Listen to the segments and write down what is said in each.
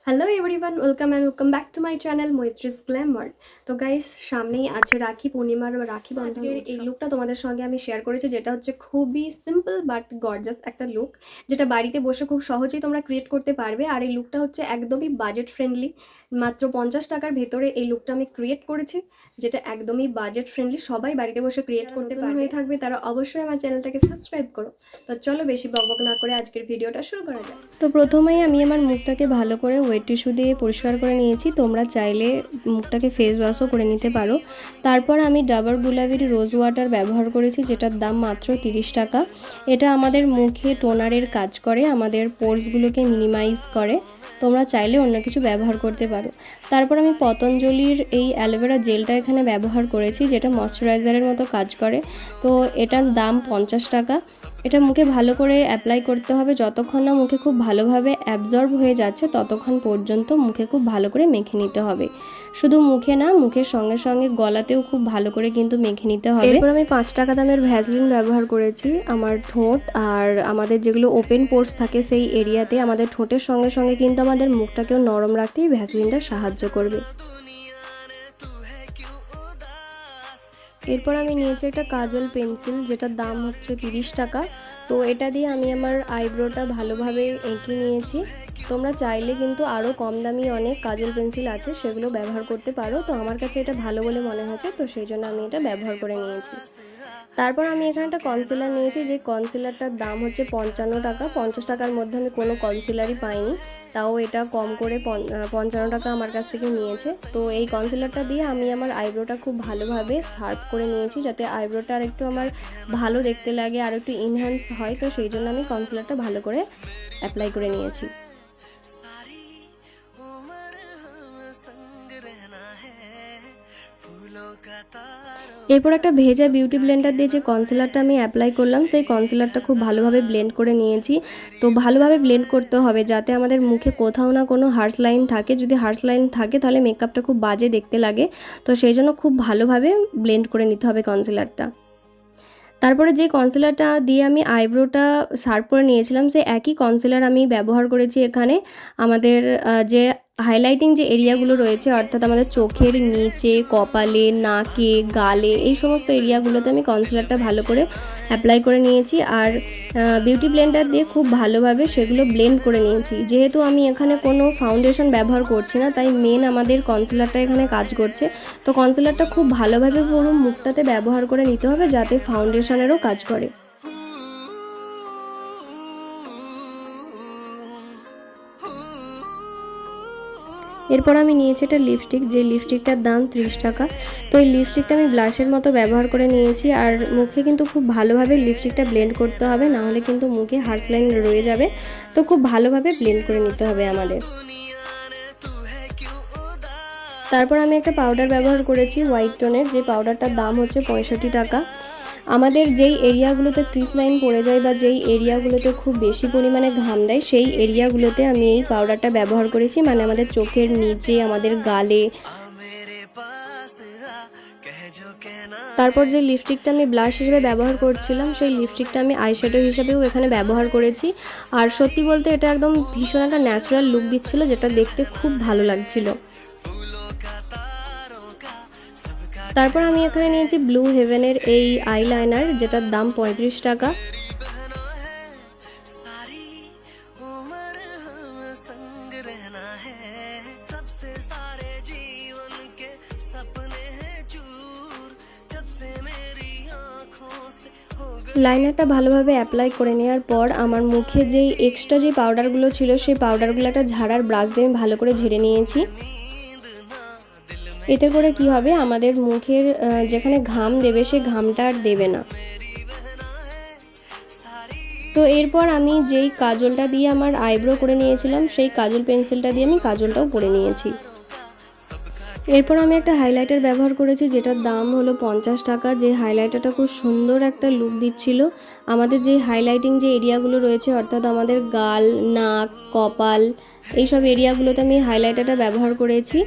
Hello everyone, welcome back to my channel Maitri's glamour. তো guys, সামনেই আছে রাখি পূর্ণিমার রাখি বন্ধনের এই লুকটা তোমাদের সঙ্গে আমি শেয়ার করেছি, যেটা হচ্ছে খুবই সিম্পল বাট গর্জাস একটা লুক, যেটা বাড়িতে বসে খুব সহজেই তোমরা ক্রিয়েট করতে পারবে। আর এই লুকটা হচ্ছে একদমই বাজেট ফ্রেন্ডলি, মাত্র 50 টাকার ভেতরে এই লুকটা আমি ক্রিয়েট করেছি, যেটা একদমই বাজেট ফ্রেন্ডলি, সবাই বাড়িতে বসে ক্রিয়েট করতে হয়ে থাকবে। তারা অবশ্যই আমার চ্যানেলটাকে সাবস্ক্রাইব করো। তো চলো বেশি বকবক না করে আজকের ভিডিওটা শুরু করা যায়। তো প্রথমেই আমি আমার মুখটাকে ভালো করে ওয়েট টিস্যু দিয়ে পরিষ্কার করে নিয়েছি। তোমরা চাইলে মুখটাকে ফেস ওয়াশও করে নিতে পারো। তারপর আমি ডাবর গুলাবির রোজ ওয়াটার ব্যবহার করেছি, যেটার দাম মাত্র 30 টাকা। এটা আমাদের মুখে টোনারের কাজ করে, আমাদের পোরসগুলোকে মিনিমাইজ করে। তোমরা চাইলে অন্য কিছু ব্যবহার করতে পারো। তারপর আমি পতঞ্জলির এই অ্যালোভেরা জেলটা এখানে ব্যবহার করেছি, যেটা ময়শ্চারাইজারের মতো কাজ করে। তো এটার দাম 50 টাকা। এটা মুখে ভালো করে অ্যাপ্লাই করতে হবে, যতক্ষণ না মুখে খুব ভালোভাবে অ্যাবজর্ব হয়ে যাচ্ছে ততক্ষণ পর্যন্ত মুখে খুব ভালো করে মেখে নিতে হবে। শুধু মুখে না, মুখের সঙ্গে সঙ্গে গলাতেও খুব ভালো করে কিন্তু মেখে নিতে হবে। এরপর আমি 5 টাকা দামের ভ্যাসলিন ব্যবহার করেছি আমার ঠোঁট আর আমাদের যেগুলো ওপেন পোর্স থাকে সেই এরিয়াতে। আমাদের ঠোঁটের সঙ্গে সঙ্গে কিন্তু আমাদের মুখটাকেও নরম রাখতেই ভ্যাসলিনটা সাহায্য করবে। এরপর আমি নিয়েছি একটা কাজল পেন্সিল, যেটার দাম হচ্ছে 30 টাকা। তো এটা দিয়ে আমি আমার আইব্রোটা ভালোভাবে এঁকে নিয়েছি। তোমরা চাইলে কিন্তু আরও কম দামি অনেক কাজল পেন্সিল আছে, সেগুলো ব্যবহার করতে পারো। তো আমার কাছে এটা ভালো বলে মনে হয়েছে, তো সেই জন্য আমি এটা ব্যবহার করে নিয়েছি। তারপর আমি এখানে একটা কনসিলার নিয়েছি, যে কনসিলারটার দাম হচ্ছে 55 টাকা। 50 টাকার মধ্যে আমি কোনো কনসিলারই পাইনি, তাও এটা কম করে 55 টাকা আমার কাছ থেকে নিয়েছে। তো এই কনসিলারটা দিয়ে আমি আমার আইব্রোটা খুব ভালোভাবে শার্প করে নিয়েছি, যাতে আইব্রোটা আর একটু আমার ভালো দেখতে লাগে আর একটু ইনহ্যান্স হয়। তো সেই জন্য আমি কনসিলারটা ভালো করে অ্যাপ্লাই করে নিয়েছি। এরপর একটা ভেজা বিউটি ব্লেন্ডার দিয়ে যে কনসিলারটা আমি অ্যাপ্লাই করলাম, সেই কনসিলারটা খুব ভালোভাবে ব্লেন্ড করে নিয়েছি। তো ভালোভাবে ব্লেন্ড করতে হবে, যাতে আমাদের মুখে কোথাও না কোনো হার্শ লাইন থাকে। যদি হার্শ লাইন থাকে তাহলে মেকআপটা খুব বাজে দেখতে লাগে। তো সেই জন্য খুব ভালোভাবে ব্লেন্ড করে নিতে হবে কনসিলারটা। তারপরে যে কনসিলারটা দিয়ে আমি আইব্রোটা শার্প করে নিয়েছিলাম, সেই একই কনসিলার আমি ব্যবহার করেছি এখানে আমাদের যে হাইলাইটিং যে এরিয়াগুলো রয়েছে, অর্থাৎ আমাদের চোখের নিচে, কপালে, নাকে, গালে, এই সমস্ত এরিয়াগুলোতে আমি কনসিলারটা ভালো করে অ্যাপ্লাই করে নিয়েছি। আর বিউটি ব্লেন্ডার দিয়ে খুব ভালোভাবে সেগুলো ব্লেন্ড করে নিয়েছি। যেহেতু আমি এখানে কোনো ফাউন্ডেশন ব্যবহার করছি না, তাই মেন আমাদের কনসিলারটা এখানে কাজ করছে। তো কনসিলারটা খুব ভালোভাবে পুরো মুখটাতে ব্যবহার করে নিতে হবে, যাতে ফাউন্ডেশনেরও কাজ করে। এরপর আমি নিয়েছি একটা লিপস্টিক, যে লিপস্টিকটার দাম 30 টাকা। তো এই লিপস্টিকটা আমি ব্লাশের মতো ব্যবহার করে নিয়েছি। আর মুখে কিন্তু খুব ভালোভাবে লিপস্টিকটা ব্লেন্ড করতে হবে, নাহলে কিন্তু মুখে হার্শ লাইন রয়ে যাবে। তো খুব ভালোভাবে ব্লেন্ড করে নিতে হবে আমাদের। তারপর আমি একটা পাউডার ব্যবহার করেছি হোয়াইট টোনের, যে পাউডারটার দাম হচ্ছে 65 টাকা। আমাদের যেই এরিয়াগুলোতে ক্রিস লাইন পড়ে যায় বা যেই এরিয়াগুলোতে খুব বেশি পরিমাণে ঘাম দেয়, সেই এরিয়াগুলোতে আমি এই পাউডারটা ব্যবহার করেছি, মানে আমাদের চোখের নিচে, আমাদের গালে। তারপর যে লিপস্টিকটা আমি ব্লাশ হিসেবে ব্যবহার করছিলাম, সেই লিপস্টিকটা আমি আইশ্যাডো হিসেবেও এখানে ব্যবহার করেছি। আর সত্যি বলতে এটা একদম ভীষণ একটা ন্যাচারাল লুক দিচ্ছিল, যেটা দেখতে খুব ভালো লাগছিল। তারপর আমি এখানে নিয়েছি ব্লু হেভেনের এই আইলাইনার, যেটার দাম 35 টাকা। লাইনারটা ভালোভাবে অ্যাপ্লাই করে নেওয়ার পর আমার মুখে যেই এক্সট্রা যে পাউডারগুলো ছিল, সেই পাউডারগুলো একটা ঝাড়ার ব্রাশ দিয়ে আমি ভালো করে ঝেড়ে নিয়েছি। এতে করে কি হবে, আমাদের মুখের যেখানে ঘাম দেবে সে ঘামটা আর দেবে না। তো এরপর আমি যেই কাজলটা দিয়ে আমার আইব্রো করে নিয়েছিলাম, সেই কাজল পেন্সিলটা দিয়ে আমি কাজলটাও করে নিয়েছি। এরপর আমি একটা হাইলাইটার ব্যবহার করেছি, যেটার দাম হলো 50 টাকা। যে হাইলাইটারটা খুব সুন্দর একটা লুক দিচ্ছিল। আমাদের যে হাইলাইটিং যে এরিয়াগুলো রয়েছে, অর্থাৎ আমাদের গাল, নাক, কপাল, এইসব এরিয়াগুলোতে আমি হাইলাইটারটা ব্যবহার করেছি।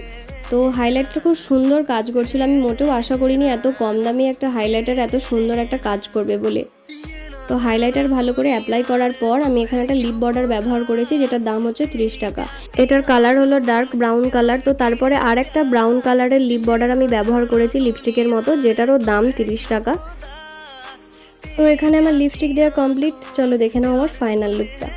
তো হাইলাইটটা খুব সুন্দর কাজ করছিল। আমি মোটেও আশা করিনি এত কম দামি একটা হাইলাইটার এত সুন্দর একটা কাজ করবে বলে। তো হাইলাইটার ভালো করে অ্যাপ্লাই করার পর আমি এখানে একটা লিপ বর্ডার ব্যবহার করেছি, যেটার দাম হচ্ছে 30 টাকা। এটার কালার হলো ডার্ক ব্রাউন কালার। তো তারপরে আর একটা ব্রাউন কালারের লিপ বর্ডার আমি ব্যবহার করেছি লিপস্টিকের মতো, যেটারও দাম 30 টাকা। তো এখানে আমার লিপস্টিক দেওয়া কমপ্লিট। চলো দেখে নাও আমার ফাইনাল লুকটা।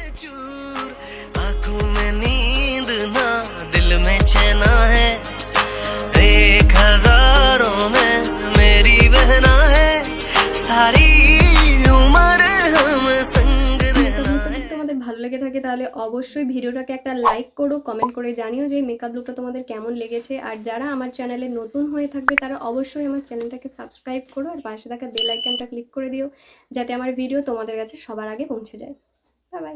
তোমাদের ভালো লেগে থাকে তাহলে অবশ্যই ভিডিওটাকে একটা লাইক করো, কমেন্ট করে জানিও যে মেকআপ লুকটা তোমাদের কেমন লেগেছে। আর যারা আমার চ্যানেলে নতুন হয়ে থাকবে তারা অবশ্যই আমার চ্যানেলটাকে সাবস্ক্রাইব করো আর পাশে থাকা বেল আইকনটা ক্লিক করে দিও, যাতে আমার ভিডিও তোমাদের কাছে সবার আগে পৌঁছে যায়। Bye bye.